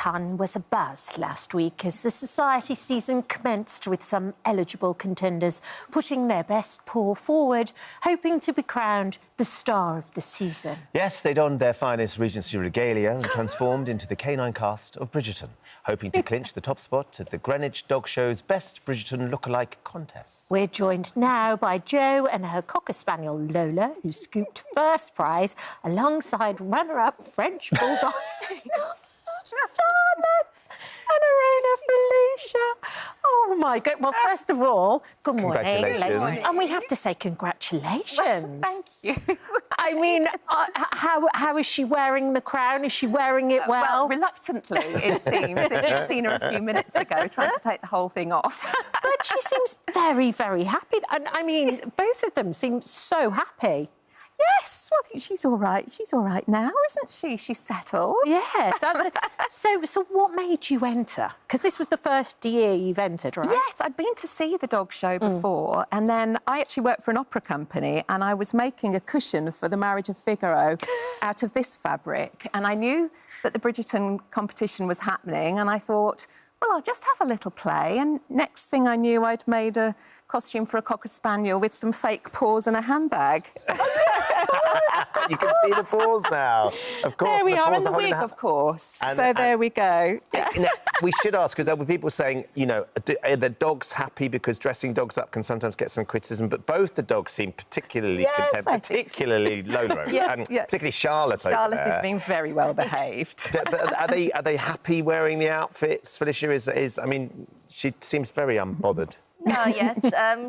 pun was abuzz last week as the society season commenced with some eligible contenders putting their best paw forward, hoping to be crowned the star of the season. Yes, they donned their finest regency regalia and transformed into the canine cast of Bridgerton, hoping to clinch the top spot at the Greenwich Dog Show's Best Bridgerton Lookalike contest. We're joined now by Jo and her Cocker Spaniel Lola, who scooped first prize alongside runner-up French Bulldog Charlotte and her owner Felicia. Oh, my God. Well, first of all, good morning. Congratulations. And we have to say congratulations. Thank you. I mean, how is she wearing the crown? Is she wearing it well? Well, reluctantly, it seems. I've seen her a few minutes ago trying to take the whole thing off. But she seems very, very happy. And, I mean, both of them seem so happy. Yes, well, I think she's all right. She's all right now, isn't she? She's settled. Yes. So what made you enter? Because this was the first year you've entered, right? Yes, I'd been to see the dog show before, and then I actually worked for an opera company, and I was making a cushion for the Marriage of Figaro out of this fabric, and I knew that the Bridgerton competition was happening, and I thought, well, I'll just have a little play, and next thing I knew, I'd made a costume for a Cocker Spaniel with some fake paws and a handbag. You can see the paws now. Of course. There we are, paws and the holding wig, of course. So there we go. Now, we should ask, because there were people saying, you know, are the dogs happy because dressing dogs up can sometimes get some criticism, but both the dogs seem particularly content, particularly Lola, and particularly Charlotte. Charlotte has been very well behaved. But are they happy wearing the outfits? Felicia is I mean, she seems very unbothered. No, yes.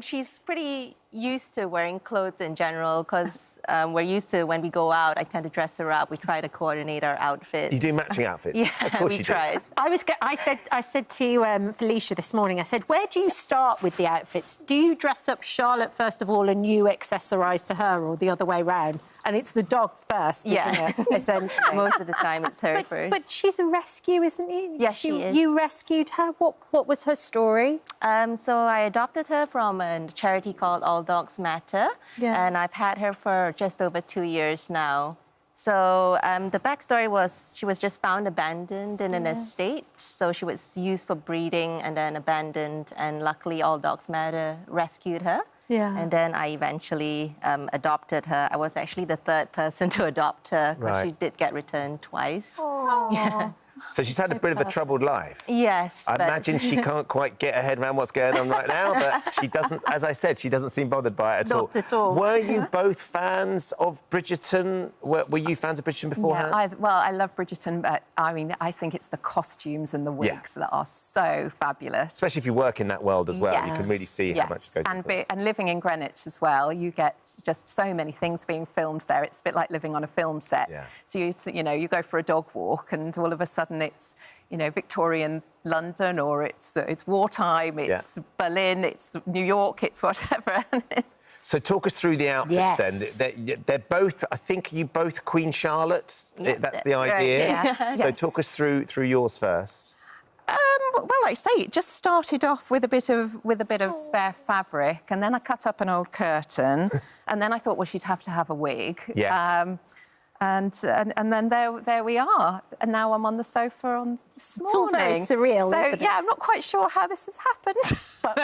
She's pretty used to wearing clothes in general because we're used to when we go out, I tend to dress her up. We try to coordinate our outfits. You do matching outfits? Yeah, of course we you tried. do. I said to Felicia this morning, I said, where do you start with the outfits? Do you dress up Charlotte first of all and you accessorise to her, or the other way round? And it's the dog first, isn't it, essentially? Most of the time it's her first. But she's a rescue, isn't she? Yes, she is. You rescued her. What was her story? So I adopted her from a charity called All Dogs Matter, and I've had her for just over 2 years now. So the backstory was she was just found abandoned in an estate. So she was used for breeding and then abandoned, and luckily All Dogs Matter rescued her. Yeah. And then I eventually adopted her. I was actually the third person to adopt her because she did get returned twice. Oh. Yeah. So she's had a bit of a troubled life. Yes. I imagine she can't quite get her head around what's going on right now, but she doesn't, as I said, she doesn't seem bothered by it at all. Not at all. Were you both fans of Bridgerton? Were you fans of Bridgerton beforehand? Yeah, I love Bridgerton, but I mean, I think it's the costumes and the wigs that are so fabulous. Especially if you work in that world as well, you can really see how much goes into it. And living in Greenwich as well, you get just so many things being filmed there. It's a bit like living on a film set. Yeah. So you go for a dog walk, and all of a sudden it's Victorian London, or it's wartime, it's Berlin, it's New York, it's whatever. So talk us through the outfits then. They're both, I think you both Queen Charlotte. That's the idea. Yes. So talk us through yours first. Well, like I say, it just started off with a bit of spare fabric, and then I cut up an old curtain, and then I thought, well, she'd have to have a wig. Yes. And then there we are. And now I'm on the sofa this morning. It's all very surreal, So, isn't it? I'm not quite sure how this has happened.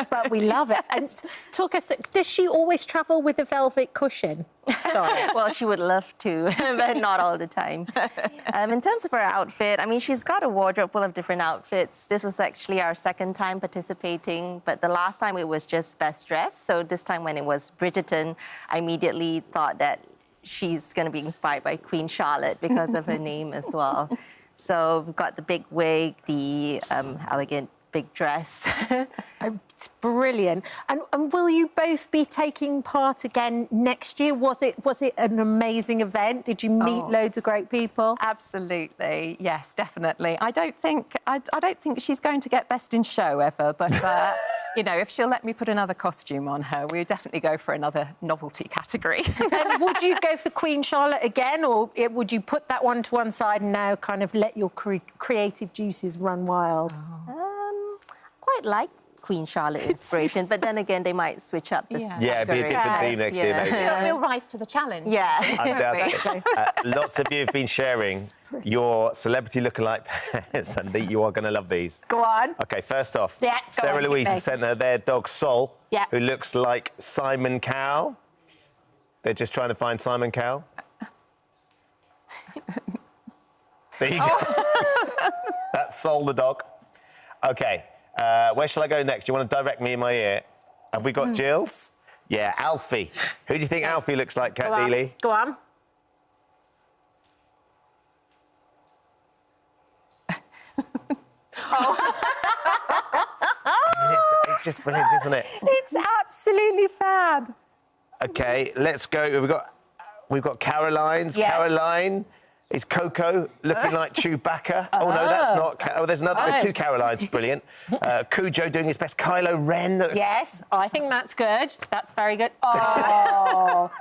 But we love it. And talk us, does she always travel with a velvet cushion? Well, she would love to, but not all the time. In terms of her outfit, I mean, she's got a wardrobe full of different outfits. This was actually our second time participating, but the last time it was just best dressed. So this time when it was Bridgerton, I immediately thought that she's going to be inspired by Queen Charlotte because of her name as well. So we've got the big wig, the elegant big dress. It's brilliant. And will you both be taking part again next year? Was it an amazing event? Did you meet loads of great people? Absolutely, yes, definitely. I don't think she's going to get best in show ever, but if she'll let me put another costume on her, we'll definitely go for another novelty category. And would you go for Queen Charlotte again, or would you put that one to one side and now kind of let your creative juices run wild? Quite like Queen Charlotte inspiration. But then again, they might switch up the Yeah, it'd be a different theme next year, maybe. We'll rise to the challenge. Yeah. Undoubtedly. Lots of you have been sharing your celebrity lookalike pets, and you are going to love these. Go on. OK, first off, Yeah, Sarah Louise has sent her their dog Sol, Yeah. who looks like Simon Cowell. They're just trying to find Simon Cowell. There you go. That's Sol the dog. OK, where shall I go next? Do you want to direct me in my ear? Have we got Jill's? Yeah, Alfie. Who do you think Alfie looks like, Kat Deely? Go on. It's just brilliant, isn't it? It's absolutely fab. OK, let's go. We've got Caroline's. Yes. Caroline is Coco looking like Chewbacca. Oh, no, that's not... there's another... There's two Carolines. Brilliant. Cujo doing his best. Kylo Ren. Yes, I think that's good. That's very good. Oh.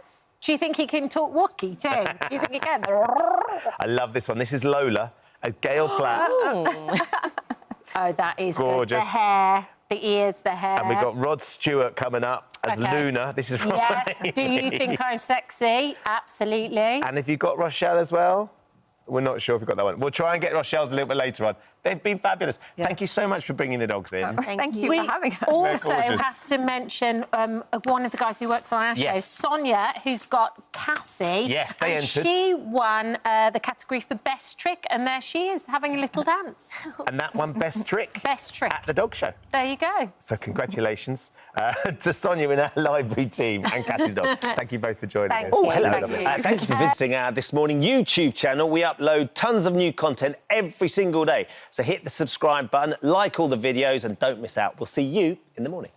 Do you think he can talk Wookiee too? Do you think he can? I love this one. This is Lola as Gail Platt. Oh, that is gorgeous. Good. The hair, the ears, the hair. And we've got Rod Stewart coming up as Luna. This is from... Yes. Do you think I'm sexy? Absolutely. And have you got Rochelle as well? We're not sure if we've got that one. We'll try and get Rochelle's a little bit later on. They've been fabulous. Yeah. Thank you so much for bringing the dogs in. Thank you for having us. We also have to mention one of the guys who works on our show, Sonia, who's got Cassie. Yes, they entered. She won the category for Best Trick, and there she is, having a little dance. And that one, Best Trick. Best Trick. At the dog show. There you go. So congratulations to Sonia and our library team and Cassie the dog. Thank you both for joining us. Oh, hello. Thank you for visiting our This Morning YouTube channel. We upload tons of new content every single day. So hit the subscribe button, like all the videos, and don't miss out. We'll see you in the morning.